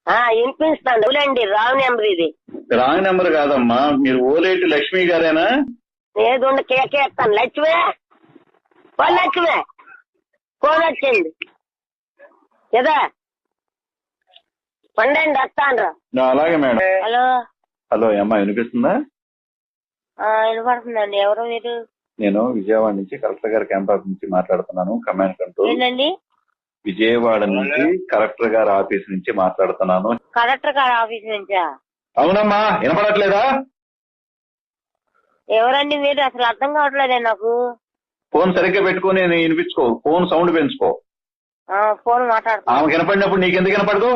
వినిపిస్తాను అవునండి. రావు నెంబర్ ఇది. రాంగ్ నెంబర్ కాదమ్మా, మీరు ఓలేటి లక్ష్మి గారేనా? ఏదో కేకేస్తాను. లక్ష్మే లక్ష్మే ఫోన్ వచ్చింది కదా, పండండి వస్తాను. అలాగే మేడం. హలో హలో అమ్మా, వినిపిస్తుందా? వినపడుతుందండి. ఎవరు మీరు? నేను విజయవాడ నుంచి కలెక్టర్ గారి క్యాంపస్ నుంచి మాట్లాడుతున్నాను. Command control. ఏంటండి? విజయవాడ నుంచి కలెక్టర్ గారి ఆఫీస్ నుంచి మాట్లాడుతున్నాను. కలెక్టర్ గారి ఆఫీస్ నుంచా? అవునమ్మా, వినపడట్లేదా? ఎవరండి మీరు? అసలు అర్థం కావట్లేదే నాకు. ఫోన్ సరిగ్గా పెట్టుకుని వినిపించుకో, ఫోన్ సౌండ్ పెంచుకో. ఫోన్ మాట్లాడుతున్నా. ఆమె వినపడినప్పుడు నీకెందుకు వినపడదు?